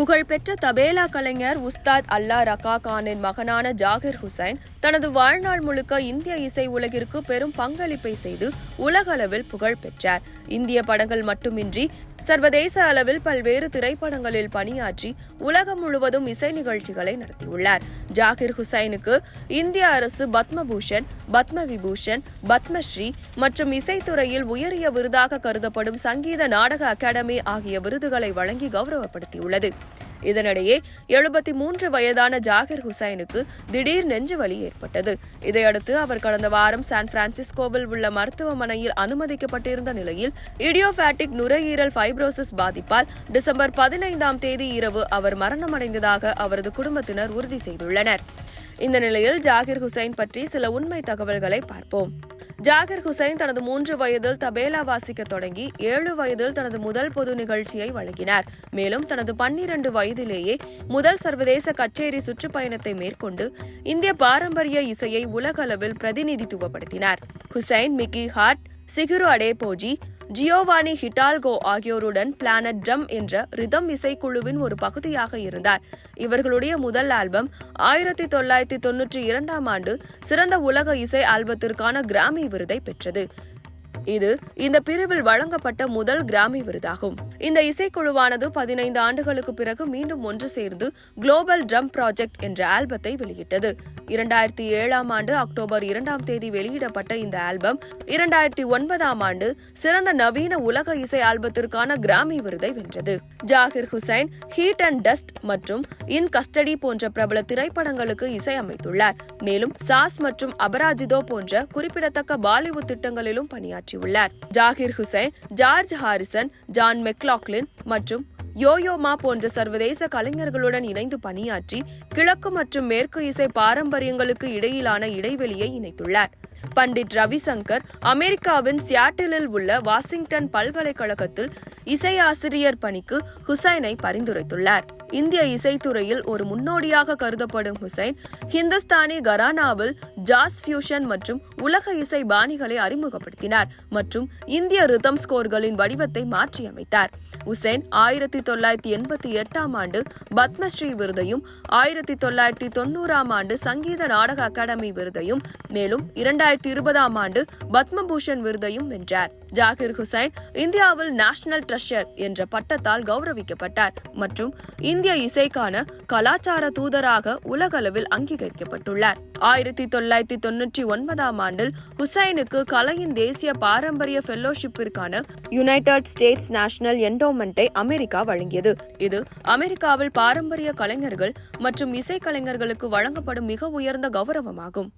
புகழ்பெற்ற தபேலா கலைஞர் உஸ்தாத் அல்லா ரகா கானின் மகனான ஜாகிர் ஹுசைன் தனது வாழ்நாள் முழுக்க இந்திய இசை உலகிற்கு பெரும் பங்களிப்பை செய்து உலகளவில் புகழ் பெற்றார். இந்திய படங்கள் மட்டுமின்றி சர்வதேச அளவில் பல்வேறு திரைப்படங்களில் பணியாற்றி உலகம் முழுவதும் இசை நிகழ்ச்சிகளை நடத்தியுள்ளார். ஜாகிர் ஹுசைனுக்கு இந்திய அரசு பத்மபூஷன், பத்ம விபூஷன், பத்மஸ்ரீ மற்றும் இசைத்துறையில் உயரிய விருதாக கருதப்படும் சங்கீத நாடக அகாடமி ஆகிய விருதுகளை வழங்கி கௌரவப்படுத்தியுள்ளது. இதனிடையே 73 வயதான ஜாகிர் ஹுசைனுக்கு திடீர் நெஞ்சுவலி ஏற்பட்டது. இதையடுத்து அவர் கடந்த வாரம் சான் பிரான்சிஸ்கோவில் உள்ள மருத்துவமனையில் அனுமதிக்கப்பட்டிருந்த நிலையில் இடியோபேட்டிக் நுரையீரல் ஃபைப்ரோசிஸ் பாதிப்பால் டிசம்பர் 15ஆம் தேதி இரவு அவர் மரணமடைந்ததாக அவரது குடும்பத்தினர் உறுதி செய்துள்ளனர். இந்த நிலையில் ஜாகிர் ஹுசைன் பற்றி சில உண்மை தகவல்களை பார்ப்போம். ஜாகிர் ஹுசைன் தனது 3 வயதில் தபேலா வாசிக்க தொடங்கி 7 வயதில் தனது முதல் பொது நிகழ்ச்சியை வழங்கினார். மேலும் தனது 12 வயதிலேயே முதல் சர்வதேச கச்சேரி சுற்றுப்பயணத்தை மேற்கொண்டு இந்திய பாரம்பரிய இசையை உலகளவில் பிரதிநிதித்துவப்படுத்தினார். Hussain Mickey Hart, Sikiru Adepoju, Giovanni Hidalgo ஆகியோருடன் பிளானட் ட்ரம் என்ற ரிதம் இசைக்குழுவின் ஒரு பகுதியாக இருந்தார். இவர்களுடைய முதல் ஆல்பம் 1992ஆம் ஆண்டு சிறந்த உலக இசை ஆல்பத்திற்கான கிராமி விருதை பெற்றது. இது இந்த பிரிவில் வழங்கப்பட்ட முதல் கிராமி விருதாகும். இந்த இசைக்குழுவானது 15 ஆண்டுகளுக்கு பிறகு மீண்டும் ஒன்று சேர்ந்து குளோபல் ட்ரம் ப்ராஜெக்ட் என்ற ஆல்பத்தை வெளியிட்டது. 2007ஆம் ஆண்டு அக்டோபர் 2ஆம் தேதி வெளியிடப்பட்ட இந்த ஆல்பம் 2009ஆம் ஆண்டு சிறந்த நவீன உலக இசை ஆல்பத்திற்கான கிராமி விருதை வென்றது. Zakir Hussain Heat and Dust மற்றும் இன் கஸ்டடி போன்ற பிரபல திரைப்படங்களுக்கு இசையமைத்துள்ளார். மேலும் சாஸ் மற்றும் அபராஜிதோ போன்ற குறிப்பிடத்தக்க பாலிவுட் திட்டங்களிலும் பணியாற்றியுள்ளார். Zakir Hussain George Harrison, John McLaughlin மற்றும் யோயோமா போன்ற சர்வதேச கலைஞர்களுடன் இணைந்து பணியாற்றி கிழக்கு மற்றும் மேற்கு இசை பாரம்பரியங்களுக்கு இடையிலான இடைவெளியை இணைத்துள்ளார். பண்டிட் ரவிசங்கர் அமெரிக்காவின் சியாட்டிலில் உள்ள வாஷிங்டன் பல்கலைக்கழகத்தில் இசையாசிரியர் பணிக்கு ஹுசைனை பரிந்துரைத்துள்ளார். இந்திய இசைத்துறையில் ஒரு முன்னோடியாக கருதப்படும் ஹுசைன் ஹிந்துஸ்தானி கரானாவில் ஜாஸ் ஃபியூஷன் மற்றும் உலக இசை பாணிகளை அறிமுகப்படுத்தினார் மற்றும் இந்திய ரிதம் ஸ்கோர்களின் வடிவத்தை மாற்றியமைத்தார். ஹுசைன் 1988ஆம் ஆண்டு பத்மஸ்ரீ விருதையும் 1990ஆம் ஆண்டு சங்கீத நாடக அகாடமி விருதையும் மேலும் 2020ஆம் ஆண்டு பத்மபூஷன் விருதையும் வென்றார். ஜாகிர் ஹுசைன் இந்தியாவில் நேஷனல் ட்ரெஷர் என்ற பட்டத்தால் கௌரவிக்கப்பட்டார் மற்றும் இந்திய இசைக்கான கலாச்சார தூதராக உலகளவில் அங்கீகரிக்கப்பட்டுள்ளார். 1999ஆம் ஆண்டில் ஹுசைனுக்கு கலையின் தேசிய பாரம்பரிய ஃபெல்லோஷிப்பிற்கான யுனைடெட் ஸ்டேட்ஸ் நேஷனல் என்டோமெண்ட்டை அமெரிக்கா வழங்கியது. இது அமெரிக்காவில் பாரம்பரிய கலைஞர்கள் மற்றும் இசைக்கலைஞர்களுக்கு வழங்கப்படும் மிக உயர்ந்த கௌரவமாகும்.